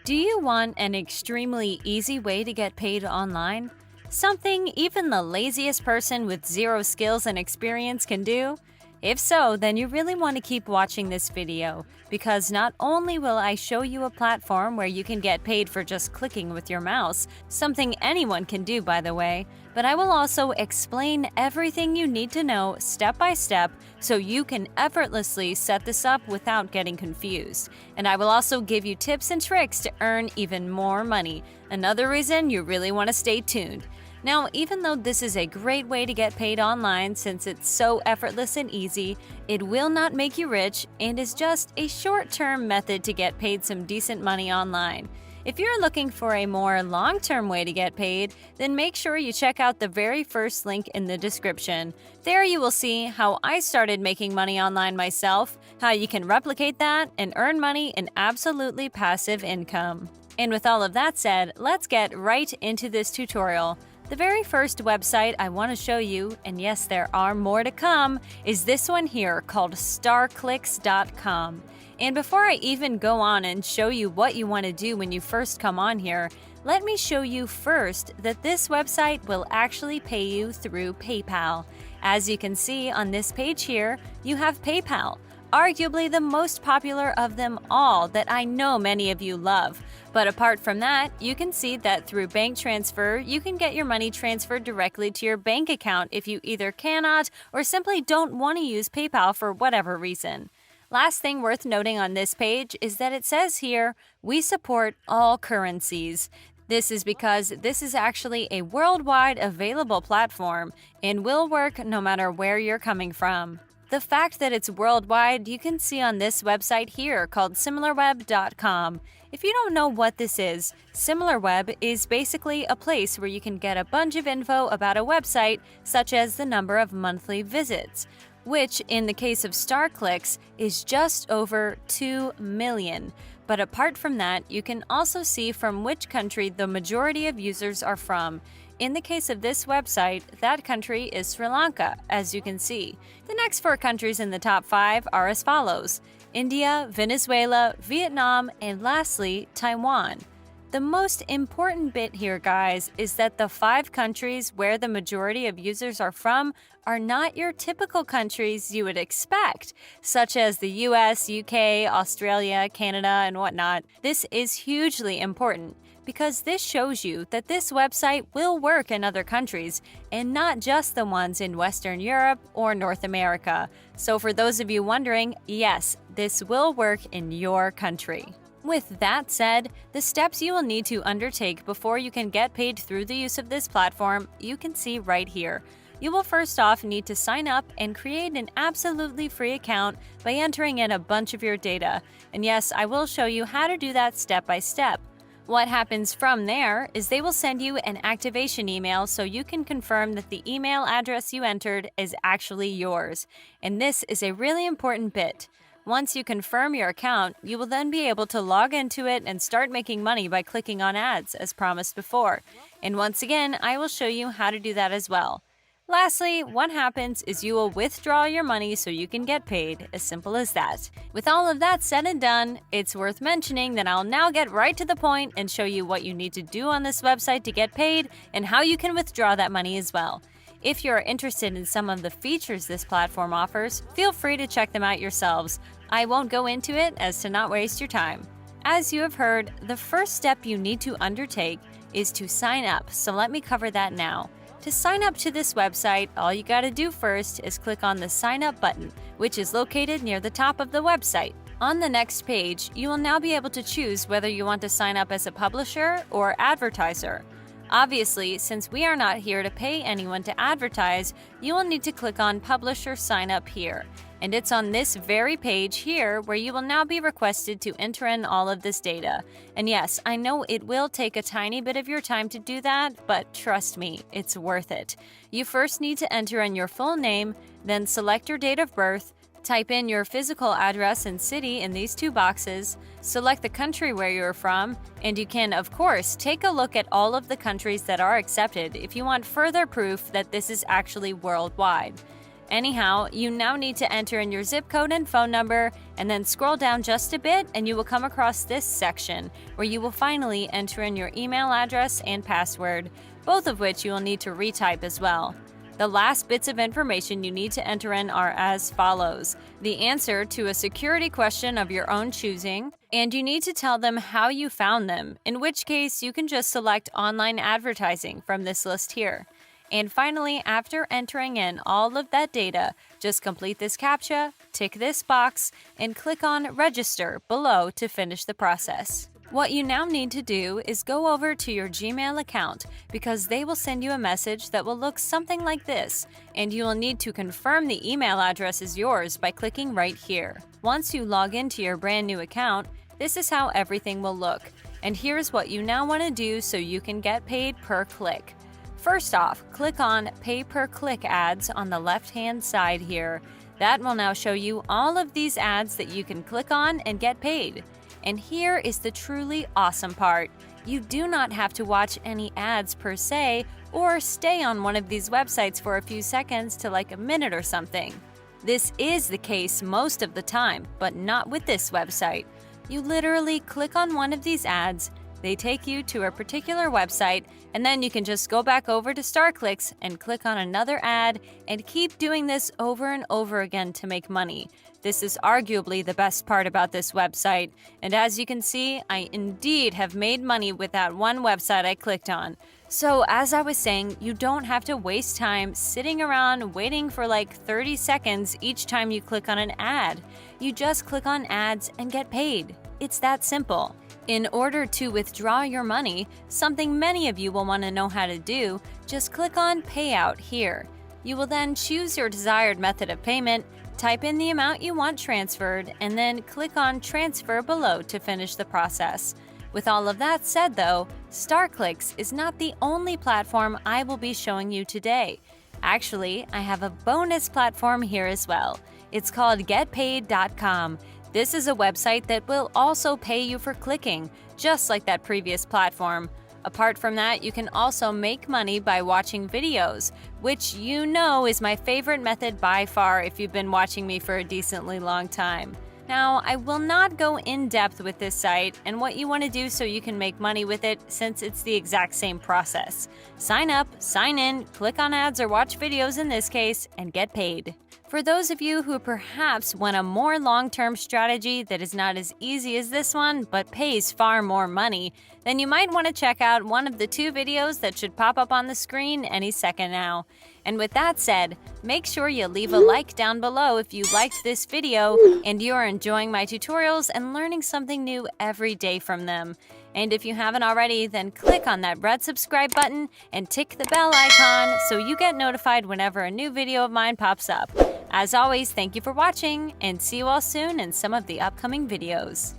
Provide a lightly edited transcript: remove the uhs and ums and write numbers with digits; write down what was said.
Do you want an extremely easy way to get paid online? Something even the laziest person with zero skills and experience can do? If so, then you really want to keep watching this video, because not only will I show you a platform where you can get paid for just clicking with your mouse, something anyone can do by the way, but I will also explain everything you need to know step by step so you can effortlessly set this up without getting confused. And I will also give you tips and tricks to earn even more money, another reason you really want to stay tuned. Now, even though this is a great way to get paid online since it's so effortless and easy, it will not make you rich and is just a short-term method to get paid some decent money online. If you're looking for a more long-term way to get paid, then make sure you check out the very first link in the description. There you will see how I started making money online myself, how you can replicate that, and earn money in absolutely passive income. And with all of that said, let's get right into this tutorial. The very first website I want to show you, and yes, there are more to come, is this one here called starclicks.com. And before I even go on and show you what you want to do when you first come on here, let me show you first that this website will actually pay you through PayPal. As you can see on this page here, you have PayPal, arguably the most popular of them all that I know many of you love. But apart from that, you can see that through bank transfer, you can get your money transferred directly to your bank account if you either cannot or simply don't want to use PayPal for whatever reason. Last thing worth noting on this page is that it says here, we support all currencies. This is because this is actually a worldwide available platform and will work no matter where you're coming from. The fact that it's worldwide, you can see on this website here called similarweb.com. If you don't know what this is, SimilarWeb is basically a place where you can get a bunch of info about a website, such as the number of monthly visits, which in the case of StarClicks is just over 2 million. But apart from that, you can also see from which country the majority of users are from. In the case of this website, that country is Sri Lanka, as you can see. The next 4 countries in the top 5 are as follows: India, Venezuela, Vietnam, and lastly, Taiwan. The most important bit here, guys, is that the 5 countries where the majority of users are from are not your typical countries you would expect, such as the US, UK, Australia, Canada, and whatnot. This is hugely important, because this shows you that this website will work in other countries and not just the ones in Western Europe or North America. So for those of you wondering, yes, this will work in your country. With that said, the steps you will need to undertake before you can get paid through the use of this platform, you can see right here. You will first off need to sign up and create an absolutely free account by entering in a bunch of your data. And yes, I will show you how to do that step by step. What happens from there is they will send you an activation email so you can confirm that the email address you entered is actually yours. And this is a really important bit. Once you confirm your account, you will then be able to log into it and start making money by clicking on ads, as promised before. And once again, I will show you how to do that as well. Lastly, what happens is you will withdraw your money so you can get paid, as simple as that. With all of that said and done, it's worth mentioning that I'll now get right to the point and show you what you need to do on this website to get paid and how you can withdraw that money as well. If you're interested in some of the features this platform offers, feel free to check them out yourselves. I won't go into it as to not waste your time. As you have heard, the first step you need to undertake is to sign up, so let me cover that now. To sign up to this website, all you gotta do first is click on the Sign Up button, which is located near the top of the website. On the next page, you will now be able to choose whether you want to sign up as a publisher or advertiser. Obviously, since we are not here to pay anyone to advertise, you will need to click on Publisher Sign Up here. And it's on this very page here where you will now be requested to enter in all of this data. And yes, I know it will take a tiny bit of your time to do that, but trust me, it's worth it. You first need to enter in your full name, then select your date of birth, type in your physical address and city in these 2 boxes, select the country where you're from, and you can, of course, take a look at all of the countries that are accepted if you want further proof that this is actually worldwide. Anyhow, you now need to enter in your zip code and phone number, and then scroll down just a bit and you will come across this section where you will finally enter in your email address and password, both of which you will need to retype as well. The last bits of information you need to enter in are as follows: the answer to a security question of your own choosing, and you need to tell them how you found them, in which case you can just select online advertising from this list here. And finally, after entering in all of that data, just complete this CAPTCHA, tick this box, and click on Register below to finish the process. What you now need to do is go over to your Gmail account because they will send you a message that will look something like this, and you will need to confirm the email address is yours by clicking right here. Once you log into your brand new account, this is how everything will look. And here's what you now want to do so you can get paid per click. First off, click on Pay Per Click ads on the left-hand side here. That will now show you all of these ads that you can click on and get paid. And here is the truly awesome part. You do not have to watch any ads per se or stay on one of these websites for a few seconds to like a minute or something. This is the case most of the time, but not with this website. You literally click on one of these ads, they take you to a particular website, and then you can just go back over to StarClicks and click on another ad and keep doing this over and over again to make money. This is arguably the best part about this website, and as you can see, I indeed have made money with that one website I clicked on. So as I was saying, you don't have to waste time sitting around waiting for like 30 seconds each time you click on an ad. You just click on ads and get paid. It's that simple. In order to withdraw your money, something many of you will want to know how to do, just click on Payout here. You will then choose your desired method of payment, type in the amount you want transferred, and then click on Transfer below to finish the process. With all of that said though, StarClicks is not the only platform I will be showing you today. Actually, I have a bonus platform here as well. It's called GetPaid.com. This is a website that will also pay you for clicking, just like that previous platform. Apart from that, you can also make money by watching videos, which you know is my favorite method by far if you've been watching me for a decently long time. Now, I will not go in depth with this site and what you want to do so you can make money with it, since it's the exact same process. Sign up, sign in, click on ads or watch videos in this case, and get paid. For those of you who perhaps want a more long-term strategy that is not as easy as this one but pays far more money, then you might want to check out one of the two videos that should pop up on the screen any second now. And with that said, make sure you leave a like down below if you liked this video and you are enjoying my tutorials and learning something new every day from them. And if you haven't already, then click on that red subscribe button and tick the bell icon so you get notified whenever a new video of mine pops up. As always, thank you for watching, and see you all soon in some of the upcoming videos.